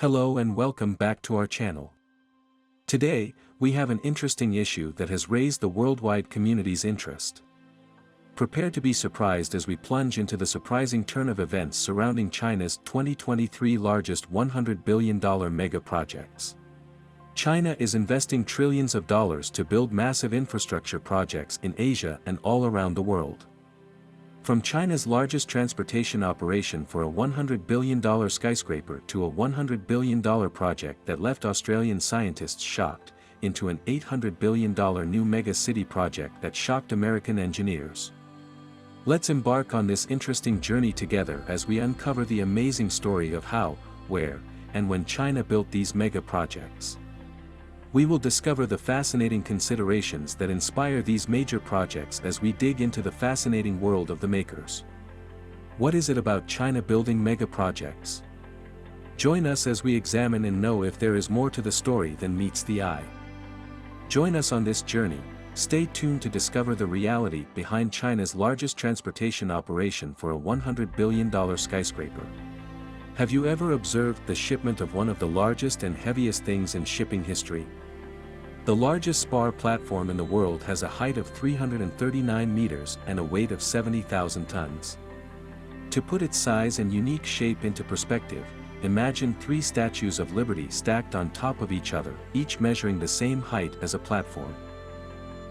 Hello and welcome back to our channel. Today, we have an interesting issue that has raised the worldwide community's interest. Prepare to be surprised as we plunge into the surprising turn of events surrounding China's 2023 largest $100 billion mega projects. China is investing trillions of dollars to build massive infrastructure projects in Asia and all around the world. From China's largest transportation operation for a $100 billion skyscraper to a $100 billion project that left Australian scientists shocked, into an $800 billion new mega-city project that shocked American engineers. Let's embark on this interesting journey together as we uncover the amazing story of how, where, and when China built these mega projects. We will discover the fascinating considerations that inspire these major projects as we dig into the fascinating world of the makers. What is it about China building mega projects? Join us as we examine and know if there is more to the story than meets the eye. Join us on this journey. Stay tuned to discover the reality behind China's largest transportation operation for a $100 billion skyscraper. Have you ever observed the shipment of one of the largest and heaviest things in shipping history? The largest spar platform in the world has a height of 339 meters and a weight of 70,000 tons. To put its size and unique shape into perspective, imagine three statues of Liberty stacked on top of each other, each measuring the same height as a platform.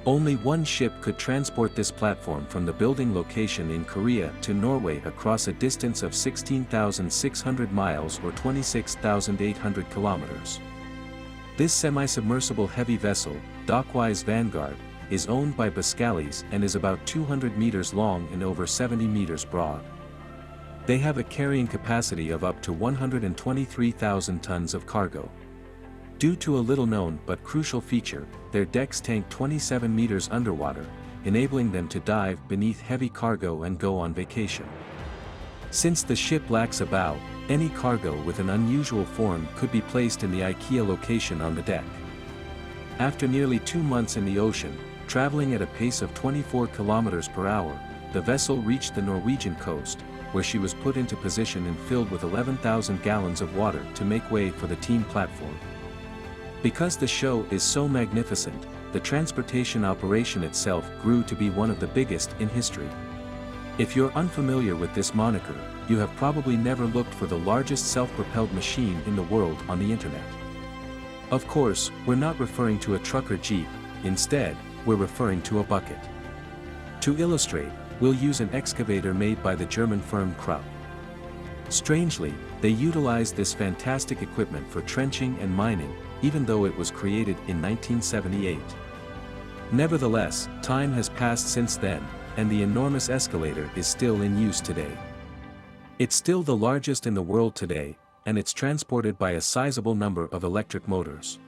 Only one ship could transport this platform from the building location in Korea to Norway across a distance of 16,600 miles or 26,800 kilometers. This semi-submersible heavy vessel, Dockwise Vanguard, is owned by Boskalis and is about 200 meters long and over 70 meters broad. They have a carrying capacity of up to 123,000 tons of cargo. Due to a little-known but crucial feature, their decks tank 27 meters underwater, enabling them to dive beneath heavy cargo and go on vacation. Since the ship lacks a bow, any cargo with an unusual form could be placed in the IKEA location on the deck. After nearly 2 months in the ocean, traveling at a pace of 24 kilometers per hour, the vessel reached the Norwegian coast, where she was put into position and filled with 11,000 gallons of water to make way for the team platform. Because the show is so magnificent, the transportation operation itself grew to be one of the biggest in history. If you're unfamiliar with this moniker, you have probably never looked for the largest self-propelled machine in the world on the internet. Of course, we're not referring to a truck or jeep, instead, we're referring to a bucket. To illustrate, we'll use an excavator made by the German firm Krupp. Strangely, they utilized this fantastic equipment for trenching and mining, even though it was created in 1978. Nevertheless, time has passed since then, and the enormous escalator is still in use today. It's still the largest in the world today, and it's transported by a sizable number of electric motors,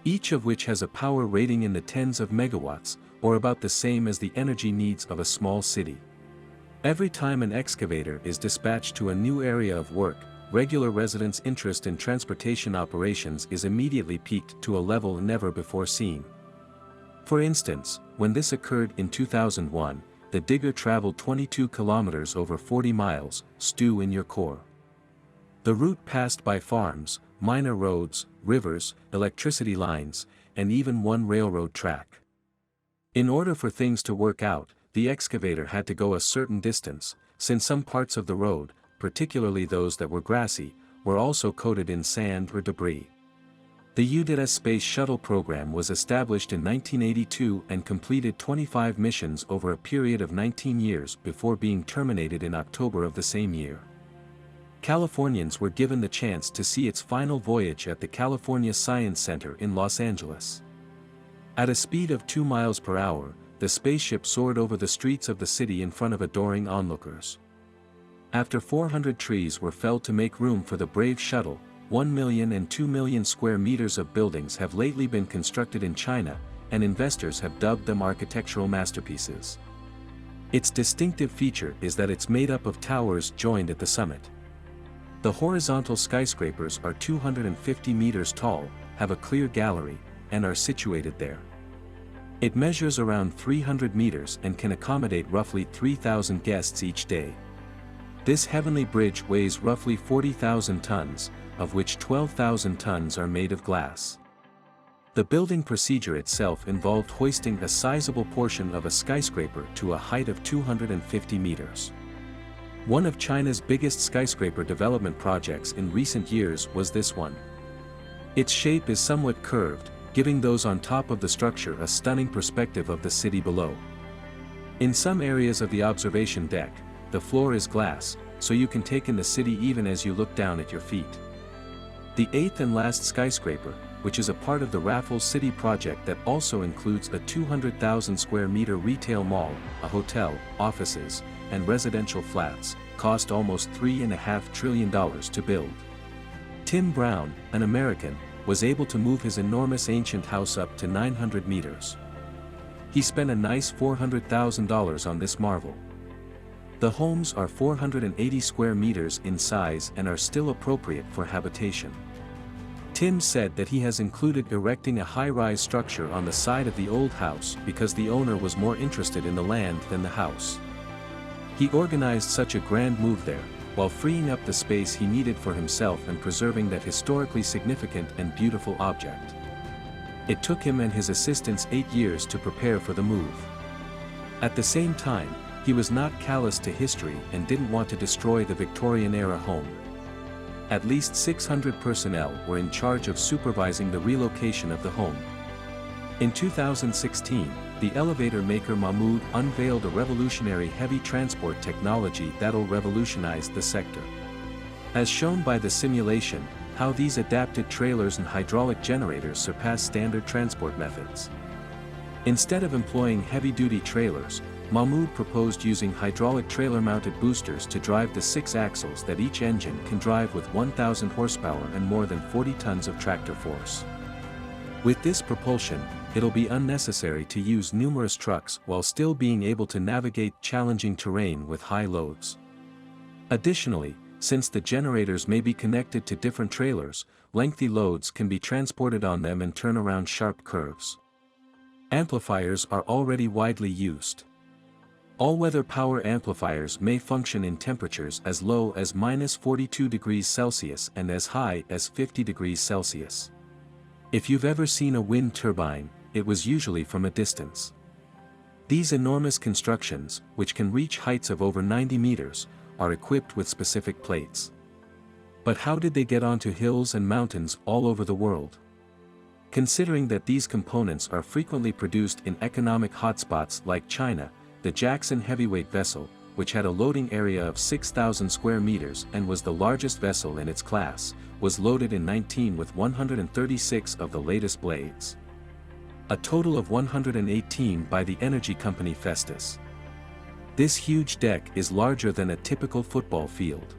each of which has a power rating in the tens of megawatts, or about the same as the energy needs of a small city. Every time an excavator is dispatched to a new area of work, regular residents' interest in transportation operations is immediately piqued to a level never before seen. For instance, when this occurred in 2001, the digger traveled 22 kilometers over 40 miles, stew in your core. The route passed by farms, minor roads, rivers, electricity lines, and even one railroad track. In order for things to work out, the excavator had to go a certain distance, since some parts of the road, particularly those that were grassy, were also coated in sand or debris. The U.S. Space Shuttle program was established in 1982 and completed 25 missions over a period of 19 years before being terminated in October of the same year. Californians were given the chance to see its final voyage at the California Science Center in Los Angeles. At a speed of 2 miles per hour, the spaceship soared over the streets of the city in front of adoring onlookers. After 400 trees were felled to make room for the brave shuttle, 1 million and 2 million square meters of buildings have lately been constructed in China, and investors have dubbed them architectural masterpieces. Its distinctive feature is that it's made up of towers joined at the summit. The horizontal skyscrapers are 250 meters tall, have a clear gallery, and are situated there. It measures around 300 meters and can accommodate roughly 3,000 guests each day. This heavenly bridge weighs roughly 40,000 tons, of which 12,000 tons are made of glass. The building procedure itself involved hoisting a sizable portion of a skyscraper to a height of 250 meters. One of China's biggest skyscraper development projects in recent years was this one. Its shape is somewhat curved, giving those on top of the structure a stunning perspective of the city below. In some areas of the observation deck, the floor is glass, so you can take in the city even as you look down at your feet. The eighth and last skyscraper, which is a part of the Raffles City project that also includes a 200,000 square meter retail mall, a hotel, offices, and residential flats, cost almost $3.5 trillion to build. Tim Brown, an American, was able to move his enormous ancient house up to 900 meters. He spent a nice $400,000 on this marvel. The homes are 480 square meters in size and are still appropriate for habitation. Tim said that he has included erecting a high-rise structure on the side of the old house because the owner was more interested in the land than the house. He organized such a grand move there, while freeing up the space he needed for himself and preserving that historically significant and beautiful object. It took him and his assistants 8 years to prepare for the move. At the same time, he was not callous to history and didn't want to destroy the Victorian-era home. At least 600 personnel were in charge of supervising the relocation of the home. In 2016, the elevator maker Mahmoud unveiled a revolutionary heavy transport technology that'll revolutionize the sector. As shown by the simulation, how these adapted trailers and hydraulic generators surpass standard transport methods. Instead of employing heavy-duty trailers, Mahmoud proposed using hydraulic trailer-mounted boosters to drive the 6 axles that each engine can drive with 1,000 horsepower and more than 40 tons of tractor force. With this propulsion, it'll be unnecessary to use numerous trucks while still being able to navigate challenging terrain with high loads. Additionally, since the generators may be connected to different trailers, lengthy loads can be transported on them and turn around sharp curves. Amplifiers are already widely used. All-weather power amplifiers may function in temperatures as low as -42 degrees Celsius and as high as 50 degrees Celsius. If you've ever seen a wind turbine, it was usually from a distance. These enormous constructions, which can reach heights of over 90 meters, are equipped with specific plates. But how did they get onto hills and mountains all over the world? Considering that these components are frequently produced in economic hotspots like China, the Jackson heavyweight vessel, which had a loading area of 6,000 square meters and was the largest vessel in its class, was loaded in 19 with 136 of the latest blades. A total of 118 by the energy company Festus. This huge deck is larger than a typical football field.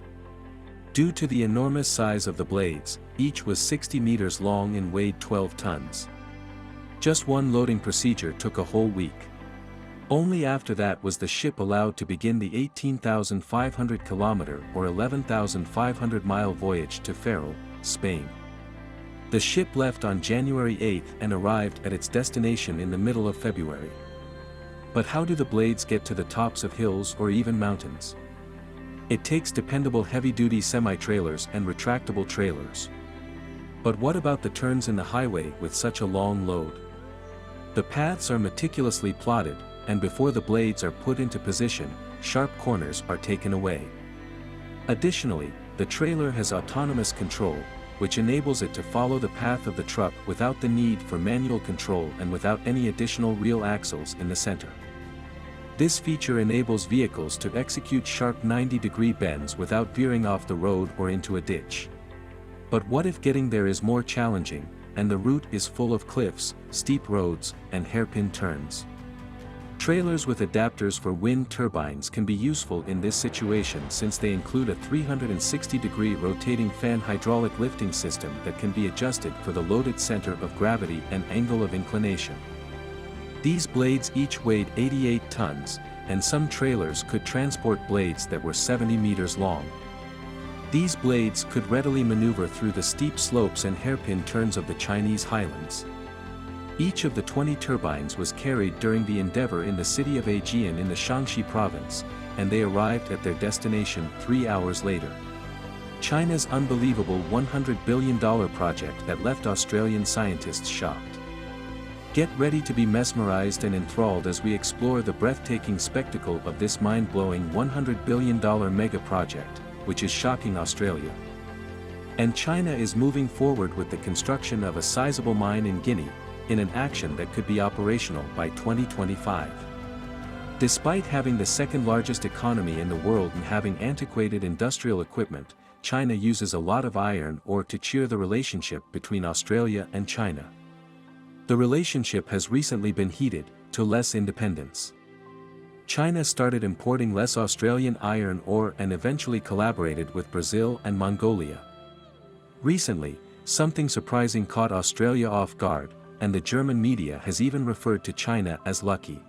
Due to the enormous size of the blades, each was 60 meters long and weighed 12 tons. Just one loading procedure took a whole week. Only after that was the ship allowed to begin the 18,500 kilometer or 11,500 mile voyage to Ferrol, Spain. The ship left on January 8 and arrived at its destination in the middle of February. But how do the blades get to the tops of hills or even mountains? It takes dependable heavy-duty semi-trailers and retractable trailers. But what about the turns in the highway with such a long load? The paths are meticulously plotted, and before the blades are put into position, sharp corners are taken away. Additionally, the trailer has autonomous control, which enables it to follow the path of the truck without the need for manual control and without any additional real axles in the center. This feature enables vehicles to execute sharp 90-degree bends without veering off the road or into a ditch. But what if getting there is more challenging, and the route is full of cliffs, steep roads, and hairpin turns? Trailers with adapters for wind turbines can be useful in this situation since they include a 360-degree rotating fan hydraulic lifting system that can be adjusted for the loaded center of gravity and angle of inclination. These blades each weighed 88 tons, and some trailers could transport blades that were 70 meters long. These blades could readily maneuver through the steep slopes and hairpin turns of the Chinese highlands. Each of the 20 turbines was carried during the endeavor in the city of Aegean in the Shaanxi province, and they arrived at their destination 3 hours later. China's unbelievable $100 billion project that left Australian scientists shocked. Get ready to be mesmerized and enthralled as we explore the breathtaking spectacle of this mind-blowing $100 billion mega project, which is shocking Australia. And China is moving forward with the construction of a sizable mine in Guinea, in an action that could be operational by 2025. Despite having the second-largest economy in the world and having antiquated industrial equipment, China uses a lot of iron ore to cheer the relationship between Australia and China. The relationship has recently been heated, to less independence. China started importing less Australian iron ore and eventually collaborated with Brazil and Mongolia. Recently, something surprising caught Australia off guard, and the German media has even referred to China as lucky.